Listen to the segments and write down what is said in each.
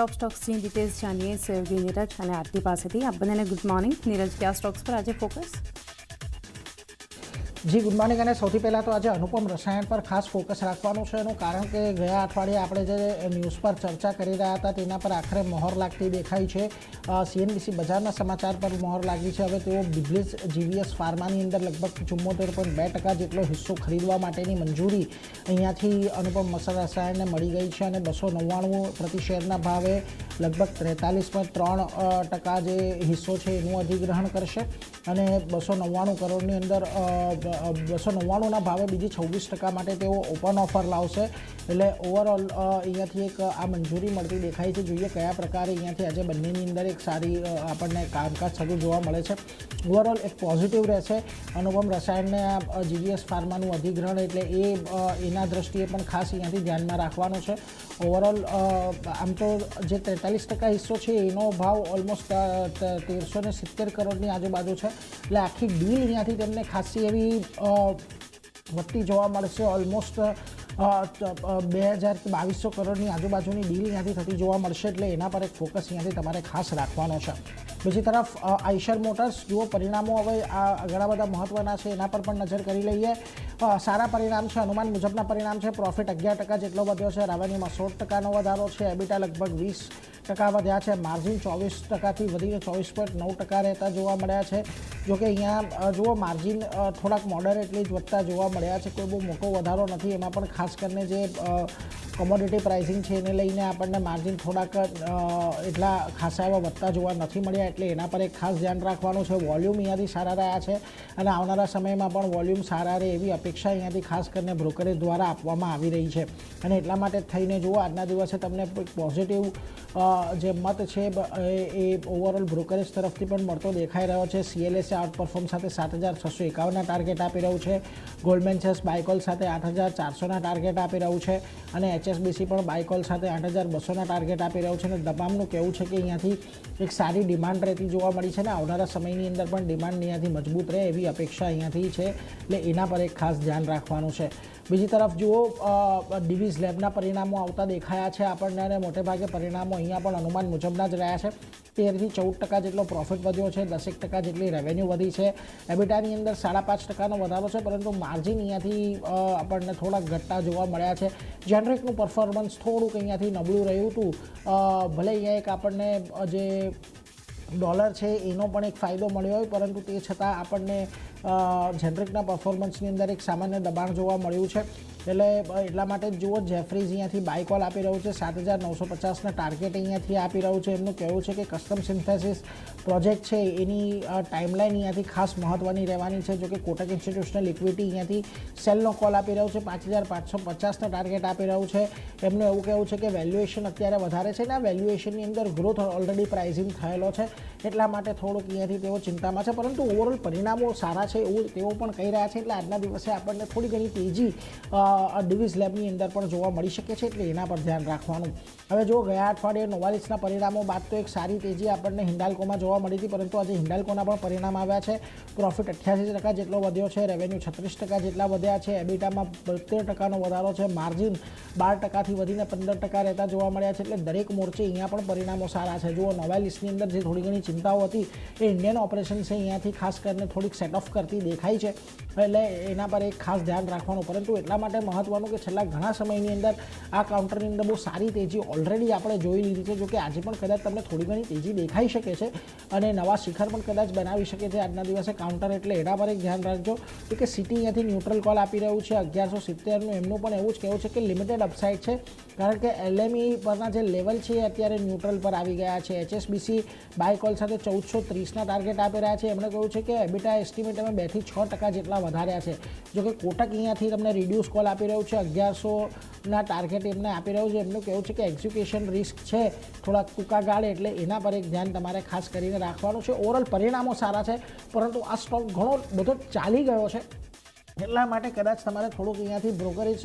Top स्टॉक्सની details જાણીએ સહયોગી નીરજ અને આરતી પાસેથી. આપ બંનેને ગુડ મોર્નિંગ. નીરજ, કયા સ્ટોક્સ પર આજે ફોકસ? જી ગુડ મોર્નિંગ. અને સૌથી પહેલાં તો આજે અનુપમ રસાયણ પર ખાસ ફોકસ રાખવાનું છે. એનું કારણ કે ગયા અઠવાડિયે આપણે જે ન્યૂઝ પર ચર્ચા કરી રહ્યા હતા તેના પર આખરે મહોર લાગતી દેખાઈ છે. CNBC બજારના સમાચાર પર મહોર લાગી છે. હવે તેઓ બિબ્લિસ GVS ફાર્માની અંદર લગભગ 74.2% જેટલો હિસ્સો ખરીદવા માટેની મંજૂરી અહીંયાથી અનુપમ રસાયણને મળી ગઈ છે અને 299 પ્રતિ શેરના ભાવે લગભગ 43.3% જે હિસ્સો છે એનું અધિગ્રહણ કરશે અને 299 કરોડની અંદર 299ના ભાવે બીજી 26% માટે તેઓ ઓપન ઓફર લાવશે. એટલે ઓવરઓલ અહીંયાથી એક આ મંજૂરી મળતી દેખાય છે. જોઈએ કયા પ્રકારે અહીંયાથી આજે બંનેની અંદર એક સારી આપણને કામકાજ થતું જોવા મળે છે. ઓવરઓલ એક પોઝિટિવ રહેશે અનુપમ રસાયણને GVS ફાર્માનું અધિગ્રહણ, એટલે એના દ્રષ્ટિએ પણ ખાસ અહીંયાથી ધ્યાનમાં રાખવાનું છે. ઓવરઓલ આમ તો જે 43% હિસ્સો છે એનો ભાવ ઓલમોસ્ટ 1370 કરોડની આજુબાજુ છે. એટલે આખી ડીલ અહીંયાથી તેમને ખાસી એવી વધતી જોવા મળશે. ઓલમોસ્ટ 2200 કરોડની આજુબાજુની ડીલ અહીંયાથી થતી જોવા મળશે. એટલે એના પર એક ફોકસ અહીંયાથી તમારે ખાસ રાખવાનો છે. બીજી તરફ આઈશર મોટર્સ, જુઓ પરિણામો હવે આ ઘણા બધા મહત્ત્વના છે, એના પર પણ નજર કરી લઈએ. સારા પરિણામ છે, અનુમાન મુજબના પરિણામ છે. પ્રોફિટ 11% જેટલો વધ્યો છે, રેવન્યુમાં 16%નો વધારો છે, એબિટા લગભગ 20% વધ્યા છે, માર્જિન 24%થી વધીને 24.9% રહેતા જોવા મળ્યા છે. જોકે અહીંયા જુઓ માર્જિન થોડાક મોડરેટલી જ વધતા જોવા મળ્યા છે, કોઈ બહુ મોટો વધારો નથી. એમાં પણ ખાસ કરીને જે કોમોડિટી પ્રાઇસિંગ છે એને લઈને આપણને માર્જિન થોડાક એટલા ખાસા એવા વધતા જોવા નથી મળ્યા, એટલે એના પર એક ખાસ ધ્યાન રાખવાનું છે. વોલ્યુમ અહીંયાથી સારા રહ્યા છે અને આવનારા સમયમાં પણ વોલ્યુમ સારા રહે એવી અપેક્ષા અહીંયાથી ખાસ કરીને બ્રોકરેજ દ્વારા આપવામાં આવી રહી છે. અને એટલા માટે થઈને જુઓ આજના દિવસે તમને પોઝિટિવ જે મત છે એ ઓવરઓલ બ્રોકરેજ તરફથી પણ મળતો દેખાઈ રહ્યો છે. CLSA આઉટ પરફોર્મ સાથે 7651ના ટાર્ગેટ આપી રહ્યું છે. ગોલ્ડમેન સેક્સ બાયકોલ સાથે 8400ના ટાર્ગેટ આપી રહ્યું છે અને HSBC પણ બાયકોલ સાથે 8200ના ટાર્ગેટ આપી રહ્યું છે. અને તમામનું કહેવું છે કે અહીંયાથી એક સારી ડિમાન્ડ રહેતી જોવા મળી છે ને આવનારા સમયની અંદર પણ ડિમાન્ડ અહીંયાથી મજબૂત રહે એવી અપેક્ષા અહીંયાથી છે. એટલે એના પર એક ખાસ ધ્યાન રાખવાનું છે. બીજી તરફ જુઓ ડિવિઝ લેબના પરિણામો આવતા દેખાયા છે આપણને અને મોટેભાગે પરિણામો અહીંયા પણ અનુમાન મુજબના જ રહ્યા છે. 13થી 14% જેટલો પ્રોફિટ વધ્યો છે, 10% જેટલી રેવન્યુ વધી છે. એબિટાની અંદર 5.5%નો વધારો છે, પરંતુ માર્જિન અહીંયાથી આપણને થોડાક ઘટતા જોવા મળ્યા છે. જેનરિકનું પરફોર્મન્સ થોડુંક અહીંયાથી નબળું રહ્યું હતું. ભલે અહીંયા એક આપણને જે ડોલર છે એનો પણ એક ફાયદો મળ્યો હોય, પરંતુ તે છતાં આપણને જેનરિકના પરફોર્મન્સની અંદર એક સામાન્ય દબાણ જોવા મળ્યું છે. એટલે એટલા માટે જ જુઓ જેફરીઝ અહીંયાથી બાયકોલ આપી રહ્યું છે, 7950ના ટાર્ગેટ અહીંયાથી આપી રહ્યું છે. એમનું કહેવું છે કે કસ્ટમ સિન્થેસિસ પ્રોજેક્ટ છે એની ટાઈમલાઈન અહીંયાથી ખાસ મહત્ત્વની રહેવાની છે. જોકે કોટક ઇન્સ્ટિટ્યુશનલ ઇક્વિટી અહીંયાથી સેલનો કોલ આપી રહ્યું છે, 5550ના ટાર્ગેટ આપી રહ્યું છે. એમનું એવું કહેવું છે કે વેલ્યુએશન અત્યારે વધારે છે ને આ વેલ્યુએશનની અંદર ગ્રોથ ઓલરેડી પ્રાઇઝિંગ થયેલો છે, એટલા માટે થોડુંક અહીંયાથી તેઓ ચિંતામાં છે. પરંતુ ઓવરઓલ પરિણામો સારા છે એવું તેઓ પણ કહી રહ્યા છે. એટલે આજના દિવસે આપણને થોડી ઘણી તેજી ડિવિઝ લેબની અંદર પણ જોવા મળી શકે છે, એટલે એના પર ધ્યાન રાખવાનું. હવે જો ગયા અઠવાડિયે નોવાલિસના પરિણામો બાદ તો એક સારી તેજી આપણને હિન્ડાલ્કોમાં જોવા મળી હતી, પરંતુ આજે હિન્ડાલ્કોના પણ પરિણામ આવ્યા છે. પ્રોફિટ 88% જેટલો વધ્યો છે, રેવન્યુ 36% જેટલા વધ્યા છે, એબિટામાં 72%નો વધારો છે, માર્જિન 12%થી વધીને 15% રહેતા જોવા મળ્યા છે. એટલે દરેક મોરચે અહીંયા પણ પરિણામો સારા છે. જુઓ નોવાલિસની અંદર જે થોડી ઘણી ચિંતાઓ હતી એ ઇન્ડિયન ઓપરેશન્સે અહીંયાથી ખાસ કરીને થોડીક સેટ ઓફ કરતી દેખાય છે, એટલે એના પર એક ખાસ ધ્યાન રાખવાનું. પરંતુ એટલા માટે મહત્વનું કે છેલ્લા ઘણા સમયની અંદર આ કાઉન્ટરની અંદર બહુ સારી તેજી ઓલરેડી આપણે જોઈ લીધી છે. જોકે આજે પણ કદાચ તમને થોડી ઘણી તેજી દેખાઈ શકે છે અને નવા શિખર પણ કદાચ બનાવી શકે છે આજના દિવસે કાઉન્ટર, એટલે એના પર એક ધ્યાન રાખજો. કે સિટી અહીંયાથી ન્યુટ્રલ કોલ આપી રહ્યું છે 1170નું. એમનું પણ એવું જ કહેવું છે કે લિમિટેડ અપસાઇડ છે, કારણ કે LME પરના જે લેવલ છે એ અત્યારે ન્યુટ્રલ પર આવી ગયા છે. HSBC બાયકોલ સાથે 1430ના ટાર્ગેટ આપી રહ્યા છે. એમણે કહ્યું છે કે એબિટા એસ્ટિમેટ અમે 2 થી 6% જેટલા વધાર્યા છે. જોકે કોટક અહીંયાથી તમને રિડ્યુસ કોલ આપી રહ્યું છે, 1100ના ટાર્ગેટ એમને આપી રહ્યું છે. એમનું કહેવું છે કે એક્ઝિક્યુશન રિસ્ક છે થોડાક ટૂંકા ગાળે, એટલે એના પર એક ધ્યાન તમારે ખાસ કરીને રાખવાનું છે. ઓવરઓલ પરિણામો સારા છે, પરંતુ આ સ્ટોક ઘણો બધો ચાલી ગયો છે એટલા માટે કદાચ તમારે થોડુંક અહીંયાથી બ્રોકરેજ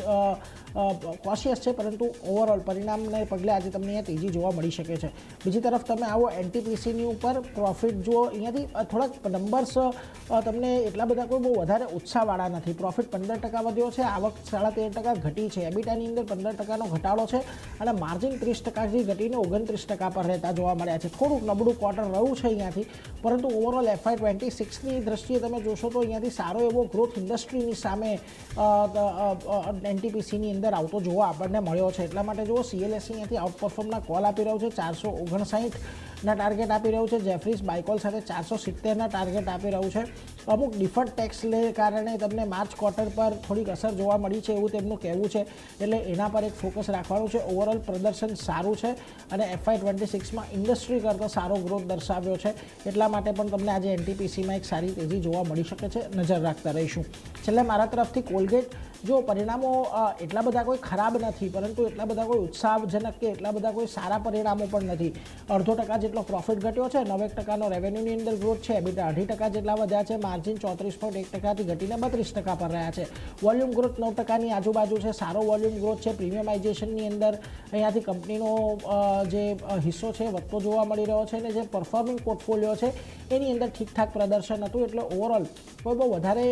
કોશિયસ છે, પરંતુ ઓવરઓલ પરિણામને પગલે આજે તમને અહીંયા તેજી જોવા મળી શકે છે. બીજી તરફ તમે આવો એનટીપીસીની ઉપર પ્રોફિટ જુઓ, અહીંયાથી થોડાક નંબર્સ તમને એટલા બધા કોઈ બહુ વધારે ઉત્સાહવાળા નથી. પ્રોફિટ 15% વધ્યો છે, આવક 13.5% ઘટી છે, એબીટાની અંદર 15%નો ઘટાડો છે અને માર્જિન 30%થી ઘટીને 29% પર રહેતા જોવા મળ્યા છે. થોડુંક નબળું ક્વાર્ટર રહ્યું છે અહીંયાથી, પરંતુ ઓવરઓલ FY26ની દ્રષ્ટિએ તમે જોશો તો અહીંયાથી સારો એવો ગ્રોથ ઇન્ડસ્ટ્રીની સામે એનટીપીસીની અંદર આવતો જોવા આપણને મળ્યો છે. એટલા માટે જુઓ CLSC અહીંયાથી આઉટપરફોર્મના કોલ આપી રહ્યું છે, 459ના ટાર્ગેટ આપી રહ્યું છે. જેફરીસ બાયકોલ સાથે 470ના ટાર્ગેટ આપી રહ્યું છે. અમુક ડિફર્ડ ટેક્સને કારણે તમને માર્ચ ક્વાર્ટર પર થોડીક અસર જોવા મળી છે એવું તેમનું કહેવું છે, એટલે એના પર એક ફોકસ રાખવાનું છે. ઓવરઓલ પ્રદર્શન સારું છે અને FY26માં ઇન્ડસ્ટ્રી કરતાં સારો ગ્રોથ દર્શાવ્યો છે, એટલા માટે પણ તમને આજે એનટીપીસીમાં એક સારી તેજી જોવા મળી શકે છે. નજર રાખતા રહીશું. છેલ્લે મારા તરફથી કોલગેટ, જો પરિણામો એટલા બધા કોઈ ખરાબ નથી, પરંતુ એટલા બધા કોઈ ઉત્સાહજનક કે એટલા બધા કોઈ સારા પરિણામો પણ નથી. 0.5% જેટલો પ્રોફિટ ઘટ્યો છે, 9% રેવન્યુની અંદર ગ્રોથ છે, એબીટા 2.5% જેટલા વધ્યા છે, માર્જિન 34.1%થી ઘટીને 32% પર રહ્યા છે. વોલ્યુમ ગ્રોથ 9%ની આજુબાજુ છે, સારો વોલ્યુમ ગ્રોથ છે. પ્રીમિયમાઇઝેશનની અંદર અહીંયાથી કંપનીનો જે હિસ્સો છે વધતો જોવા મળી રહ્યો છે અને જે પરફોર્મિંગ પોર્ટફોલિયો છે એની અંદર ઠીકઠાક પ્રદર્શન હતું, એટલે ઓવરઓલ કોઈ બહુ વધારે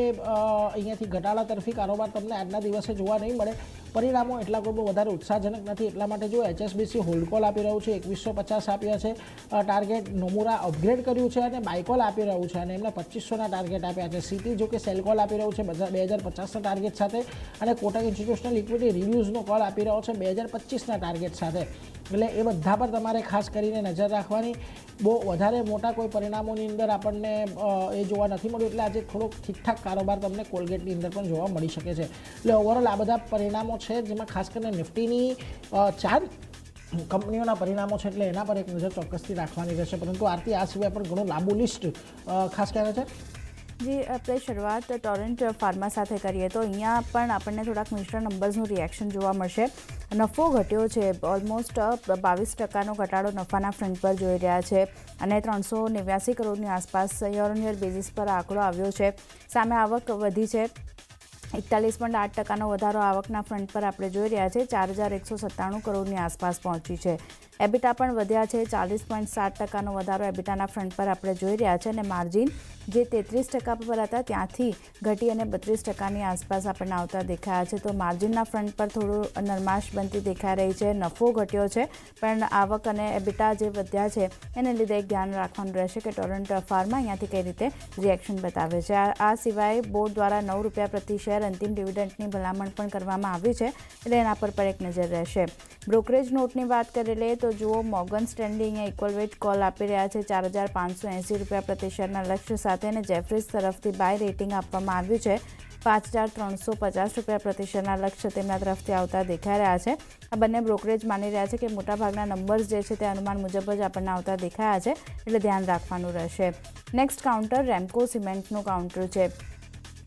અહીંયાથી ઘટાડા તરફી કારોબાર તમને આજના દિવસે જોવા નહીં મળે. પરિણામો એટલા કોઈ બહુ વધારે ઉત્સાહજનક નથી, એટલા માટે જો HSBC હોલ્ડ કોલ આપી રહ્યું છે, 2150 આપ્યા છે ટાર્ગેટ. નોમુરા અપગ્રેડ કર્યું છે અને બાયકોલ આપી રહ્યું છે અને એમને 2500ના ટાર્ગેટ આપ્યા છે. સિટી જો કે સેલ કોલ આપી રહ્યું છે 2050ના ટાર્ગેટ સાથે અને કોટક ઇન્સ્ટિટ્યુશનલ ઇક્વિટી રિવ્યુઝનો કોલ આપી રહ્યો છે 2025ના ટાર્ગેટ સાથે. એટલે એ બધા પર તમારે ખાસ કરીને નજર રાખવાની. બહુ વધારે મોટા કોઈ પરિણામોની અંદર આપણને એ જોવા નથી મળ્યું, એટલે આજે થોડોક ઠીકઠાક કારોબાર તમને કોલગેટની અંદર પણ જોવા મળી શકે છે. એટલે ઓવરઓલ આ બધા પરિણામો છે, જેમાં ખાસ કરીને નિફ્ટીની 4 કંપનીઓના પરિણામો છે, એટલે એના પર એક નજર ચોક્કસથી રાખવાની રહેશે. પરંતુ આરતી આ સિવાય પણ ઘણું લાંબુ લિસ્ટ ખાસ ક્યારે છે. જે આપણે શરૂઆત ટોરેન્ટ ફાર્મા સાથે કરીએ તો અહીંયા પણ આપણને થોડાક મિશ્ર નંબર્સનું રિએક્શન જોવા મળશે. નફો ઘટ્યો છે, ઓલમોસ્ટ 22%નો ઘટાડો નફાના ફ્રન્ટ પર જોઈ રહ્યા છે અને 389 કરોડની આસપાસ યર ઓન યર બેઝિસ પર આંકડો આવ્યો છે. સામે આવક વધી છે, 41.8%નો વધારો આવકના ફ્રન્ટ પર આપણે જોઈ રહ્યા છે, 4197 કરોડની આસપાસ પહોંચી છે. એબીટા પણ વધ્યા છે, 40.7%નો વધારો એબીટાના ફ્રન્ટ પર આપણે જોઈ રહ્યા છે અને માર્જિન જે 33% પર હતા ત્યાંથી ઘટી અને 32%ની આસપાસ આપણને આવતા દેખાયા છે. તો માર્જિનના ફ્રન્ટ પર થોડું નરમાશ બનતી દેખાઈ રહી છે. નફો ઘટ્યો છે, પણ આવક અને એબીટા જે વધ્યા છે એને લીધે એક ધ્યાન રાખવાનું રહેશે કે ટોરેન્ટ ફાર્મા અહીંયાથી કઈ રીતે રિએક્શન બતાવે છે. આ સિવાય બોર્ડ દ્વારા ₹9 પ્રતિ શેર અંતિમ ડિવિડન્ડની ભલામણ પણ કરવામાં આવી છે, એટલે એના પર એક નજર રહેશે. બ્રોકરેજ નોટની વાત કરી લઈએ તો જુઓ મોર્ગન સ્ટેનલી અહીંયા ઇક્વલ વેટ કોલ આપી રહ્યા છે ₹4,580 પ્રતિ શેરના લક્ષ્ય સાથે અને જેફરીઝ તરફથી બાય રેટિંગ આપવામાં આવ્યું છે. ₹5,350 પ્રતિ શેરના લક્ષ્ય તેમના તરફથી આવતા દેખાઈ રહ્યા છે. આ બંને બ્રોકરેજ માની રહ્યા છે કે મોટાભાગના નંબર્સ જે છે તે અનુમાન મુજબ જ આપણને આવતા દેખાયા છે, એટલે ધ્યાન રાખવાનું રહેશે. નેક્સ્ટ કાઉન્ટર રેમ્કો સિમેન્ટનું કાઉન્ટર છે.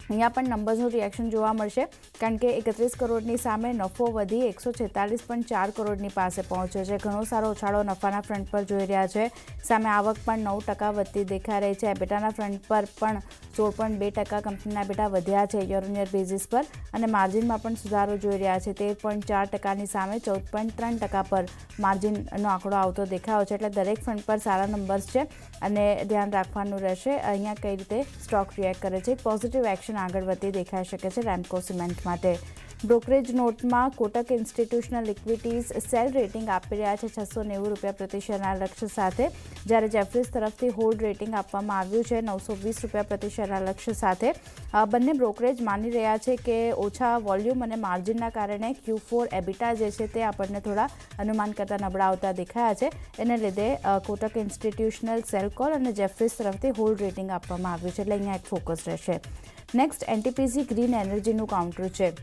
અહીંયા પણ નંબર્સનું રિએક્શન જોવા મળશે, કારણ કે 31 કરોડની સામે નફો વધી 146.4 કરોડની પાસે પહોંચ્યો છે. ઘણો સારો ઉછાળો નફાના ફ્રન્ટ પર જોઈ રહ્યા છે. સામે આવક પણ 9% વધતી દેખાઈ રહી છે. એબીટાના ફ્રન્ટ પર પણ 16.2% કંપનીના એબીટા વધ્યા છે યર ઓન યર બેઝિસ પર અને માર્જિનમાં પણ સુધારો જોઈ રહ્યા છે. 13.4%ની સામે 14.3% પર માર્જિનનો આંકડો આવતો દેખાયો છે, એટલે દરેક ફ્રન્ટ પર સારા નંબર્સ છે અને ધ્યાન રાખવાનું રહેશે અહીંયા કઈ રીતે સ્ટોક રિએક્ટ કરે છે. પોઝિટિવ એક્શન આગળ વધતી દેખાઈ શકે છે રેમ્કો સિમેન્ટ માટે. બ્રોકરેજ નોટમાં Kotak institutional equities sell rating આપી રહ્યા છે ₹690 પ્રતિ શેરના લક્ષ્ય સાથે, જ્યારે જેફરીઝ તરફથી હોલ્ડ રેટિંગ આપવામાં આવ્યું છે ₹920 પ્રતિ શેરના લક્ષ્ય સાથે. બંને બ્રોકરેજ માની રહ્યા છે કે ઓછા વોલ્યુમ અને માર્જિનના કારણે Q4 એબીટા જે છે તે આપણને થોડા અનુમાન કરતાં નબળા આવતા દેખાયા છે. એને લીધે કોટક ઇન્સ્ટિટ્યુશનલ સેલ કોલ અને જેફરીઝ તરફથી હોલ્ડ રેટિંગ આપવામાં આવ્યું છે, એટલે અહીંયા એક ફોકસ રહેશે. નેક્સ્ટ એનટીપીસી ગ્રીન એનર્જીનું કાઉન્ટર છે.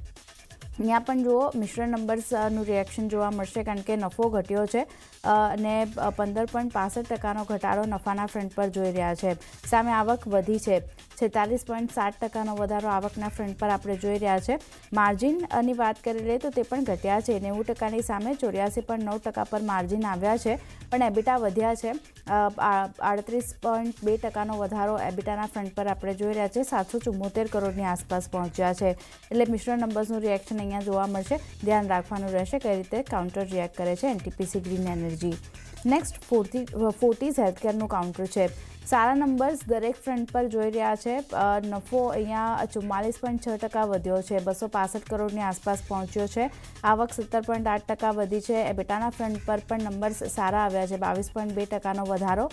અહીંયા પણ જુઓ મિશ્ર નંબર્સનું રિએક્શન જોવા મળશે કારણ કે નફો ઘટ્યો છે અને 15.65% ઘટાડો નફાના ફ્રન્ટ પર જોઈ રહ્યા છે. સામે આવક વધી છે, 46.7% વધારો આવકના ફ્રન્ટ પર આપણે જોઈ રહ્યા છે. માર્જિનની વાત કરી લઈએ તો તે પણ ઘટ્યા છે, 90%ની સામે 84.9% પર માર્જિન આવ્યા છે, પણ એબિટા વધ્યા છે, 38.2% વધારો એબિટાના ફ્રન્ટ પર આપણે જોઈ રહ્યા છે, 774 કરોડની આસપાસ પહોંચ્યા છે. એટલે મિશ્ર નંબર્સનું રિએક્શન અહીંયા જોવા મળશે. ધ્યાન રાખવાનું રહેશે કઈ રીતે કાઉન્ટર રિએક્ટ કરે છે NTPC green energy. Next Fortis હેલ્થકેરનું કાઉન્ટર છે. સારા નંબર્સ દરેક ફ્રન્ટ પર જોઈ રહ્યા છે. નફો અહીંયા 44.6% વધ્યો છે, 265 કરોડની આસપાસ પહોંચ્યો છે. આવક 17.8% વધી છે. એબિટાના ફ્રન્ટ પર પણ નંબર્સ સારા આવ્યા છે, 22.2%નો વધારો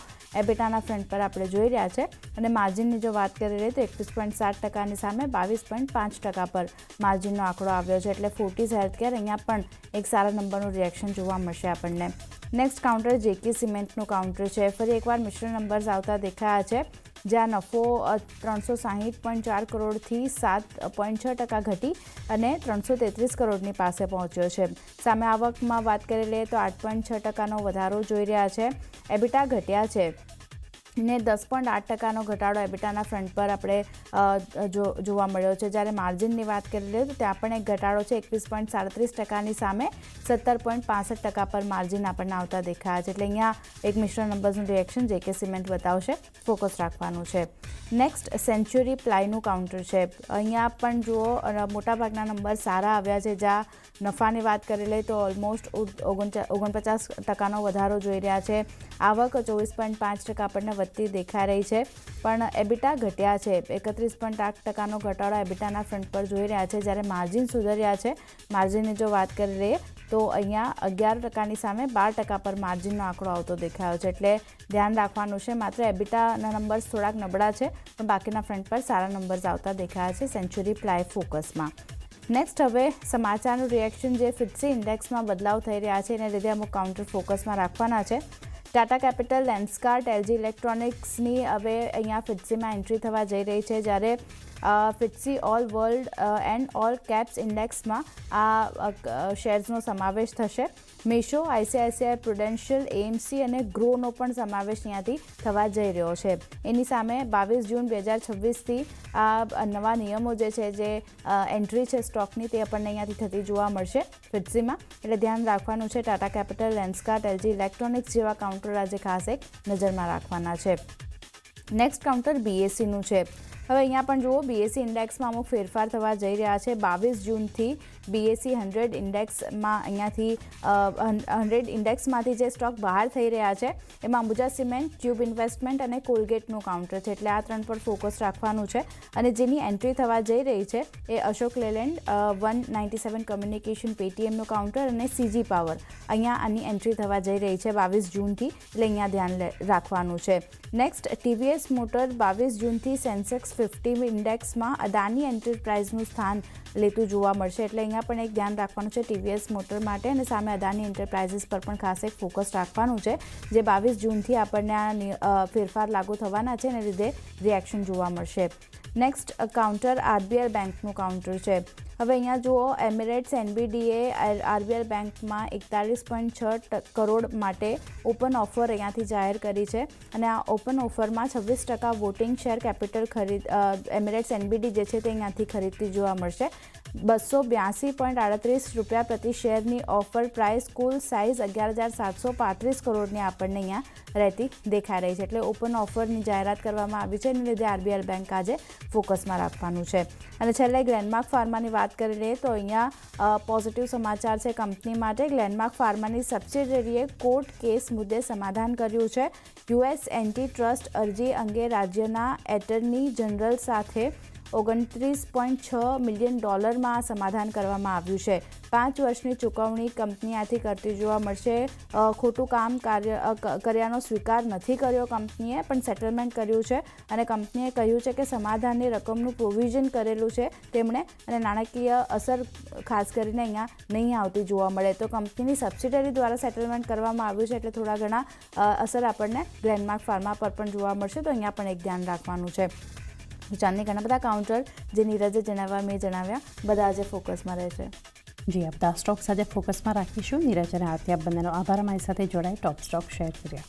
એબિટાના ફ્રન્ટ પર આપણે જોઈ રહ્યા છે. અને માર્જિનની જો વાત કરી લઈએ તો 21.7%ની સામે 22.5% પર માર્જિનનો આંકડો આવ્યો છે. એટલે ફોર્ટીઝ હેલ્થકેર અહીંયા પણ એક સારા નંબરનું રિએક્શન જોવા મળશે આપણને. નેક્સ્ટ કાઉન્ટર જેકે સિમેન્ટનું કાઉન્ટર છે. ફરી એકવાર મિશ્ર નંબર્સ આવતા દેખાયા છે, જ્યાં નફો 360.4 કરોડથી 7.6% ઘટી અને 333 કરોડની પાસે પહોંચ્યો છે. સામે આવકમાં વાત કરી લઈએ તો 8.6%નો વધારો જોઈ રહ્યા છે. એબિટા ઘટ્યા છે ને 10.8%નો ઘટાડો એબિટાના ફ્રન્ટ પર આપણે જોવા મળ્યો છે. જ્યારે માર્જિનની વાત કરી લઈએ તો ત્યાં પણ એક ઘટાડો છે, 21.37%ની સામે 17.65% પર માર્જિન આપણને આવતા દેખાયા છે. એટલે અહીંયા એક મિશ્ર નંબર્સનું રિએક્શન જેકે સિમેન્ટ બતાવશે, ફોકસ રાખવાનું છે. નેક્સ્ટ સેન્ચુરી પ્લાયનું કાઉન્ટર છે. અહીંયા પણ જુઓ મોટાભાગના નંબર સારા આવ્યા છે, જ્યાં નફાની વાત કરી લઈએ તો ઓલમોસ્ટ 49%નો વધારો જોઈ રહ્યા છે. આવક 24.5% આપણને વધતી દેખાઈ રહી છે, પણ એબિટા ઘટ્યા છે, 31.8%નો ઘટાડો એબિટાના ફ્રન્ટ પર જોઈ રહ્યા છે. જ્યારે માર્જિન સુધર્યા છે. માર્જિનની જો વાત કરી લઈએ તો અહીંયા 11%ની સામે 12% પર માર્જિનનો આંકડો આવતો દેખાયો છે. એટલે ધ્યાન રાખવાનું છે. માત્ર એબિટાના નંબર્સ થોડાક નબળા છે, પણ બાકીના ફ્રન્ટ પર સારા નંબર્સ આવતા દેખાયા છે સેન્ચુરી પ્લાય ફોકસમાં. નેક્સ્ટ હવે સમાચારનું રિએક્શન જે ફિટ્સી ઇન્ડેક્સમાં બદલાવ થઈ રહ્યા છે એને લીધે અમુક કાઉન્ટર ફોકસમાં રાખવાના છે. ટાટા કેપિટલ, લેન્સકાર્ટ, એલજી ઇલેક્ટ્રોનિક્સની હવે અહીંયા ફિટ્સીમાં એન્ટ્રી થવા જઈ રહી છે. જ્યારે FTSE all world and all caps ઇન્ડેક્સમાં આ શેર્સનો સમાવેશ થશે. મીશો, આઈસીઆઈસીઆઈ પ્રુડેન્શિયલ, એએમસી અને ગ્રોનો પણ સમાવેશ અહીંયાથી થવા જઈ રહ્યો છે. એની સામે 22 જૂન 2026થી આ નવા નિયમો જે છે, જે એન્ટ્રી છે સ્ટોકની, તે આપણને અહીંયાથી થતી જોવા મળશે ફિટ્સીમાં. એટલે ધ્યાન રાખવાનું છે. Tata capital, Lenskart, LG electronics જેવા કાઉન્ટર આજે ખાસ એક નજરમાં રાખવાના છે. નેક્સ્ટ કાઉન્ટર બીએસસીનું છે. હવે અહીંયા પણ જુઓ બીએસસી ઇન્ડેક્સમાં અમુક ફેરફાર થવા જઈ રહ્યા છે. 22 જૂનથી બીએસસી 100 ઇન્ડેક્સમાં અહીંયાથી 100 ઇન્ડેક્સમાંથી જે સ્ટોક બહાર થઈ રહ્યા છે એમાં અંબુજા સિમેન્ટ, ટ્યુબ ઇન્વેસ્ટમેન્ટ અને કોલગેટનું કાઉન્ટર છે. એટલે આ ત્રણ પર ફોકસ રાખવાનું છે. અને જેની એન્ટ્રી થવા જઈ રહી છે એ અશોક લેલેન્ડ, 197 કમ્યુનિકેશન, પેટીએમનું કાઉન્ટર અને સીજી પાવર, અહીંયા આની એન્ટ્રી થવા જઈ રહી છે 22 જૂનથી. એટલે અહીંયા ધ્યાન રાખવાનું છે. નેક્સ્ટ ટીવીએસ મોટર 22 જૂનથી સેન્સેક્સ 50 ઇન્ડેક્સમાં અદાની એન્ટરપ્રાઇઝનું સ્થાન લેતું જોવા મળશે. એટલે અહીંયા પણ એક ધ્યાન રાખવાનું છે ટીવીએસ મોટર માટે. અને સામે અદાની એન્ટરપ્રાઇઝીસ પર પણ ખાસ એક ફોકસ રાખવાનું છે, જે 22 જૂનથી આપણને આ ફેરફાર લાગુ થવાના છે, એને લીધે રિએક્શન જોવા મળશે. નેક્સ્ટ કાઉન્ટર આરબીએલ બેંકનું કાઉન્ટર છે. હવે અહીંયા જુઓ એમિરેટ્સ એનબીડીએ આરબીએલ બેંકમાં 41.6 કરોડ માટે ઓપન ઓફર અહીંયાથી જાહેર કરી છે. અને આ ઓપન ઓફરમાં 26% voting share capital Emirates NBD જે છે તે અહીંયાથી ખરીદતી જોવા મળશે. 282.38 રૂપિયા પ્રતિ શેરની ઓફર પ્રાઇસ, કુલ સાઇઝ 11,735 કરોડની આપણને અહીંયા રહેતી દેખાઈ રહી છે. એટલે ઓપન ઓફરની જાહેરાત કરવામાં આવી છે, એને લીધે આરબીએલ બેંક આજે ફોકસમાં રાખવાનું છે. અને છેલ્લે ગ્લેનમાર્ક ફાર્માની વાત કરી લઈએ તો અહીંયા પોઝિટિવ સમાચાર છે કંપની માટે. ગ્લેનમાર્ક ફાર્માની સબસિડિયરીએ કોર્ટ કેસ મુદ્દે સમાધાન કર્યું છે. યુએસ એન્ટી ટ્રસ્ટ અરજી અંગે રાજ્યના એટર્ની જનરલ સાથે $29.6 મિલિયન સમાધાન કરવામાં આવ્યું છે. 5 વર્ષની ચૂકવણી કંપની આથી કરતી જોવા મળશે. ખોટું કામ કર્યાનો સ્વીકાર નથી કર્યો કંપનીએ, પણ સેટલમેન્ટ કર્યું છે. અને કંપનીએ કહ્યું છે કે સમાધાનની રકમનું પ્રોવિઝન કરેલું છે તેમણે, અને નાણાકીય અસર ખાસ કરીને અહીંયા નહીં આવતી જોવા મળે. તો કંપનીની સબસિડરી દ્વારા સેટલમેન્ટ કરવામાં આવ્યું છે, એટલે થોડા ઘણા અસર આપણને ગ્લેનમાર્ક ફાર્મા પર પણ જોવા મળશે. તો અહીંયા પણ એક ધ્યાન રાખવાનું છે. ચાંદની ઘણા બધા કાઉન્ટર જે નીરજે જણાવ્યા મેં જણાવ્યા બધા આજે ફોકસમાં રહે છે. જી આ બધા સ્ટોક્સ આજે ફોકસમાં રાખીશું. નીરજ અને આરતી આપ બંનેનો આભાર અમારી સાથે જોડાઈ ટોપ સ્ટોક શેર કર્યા.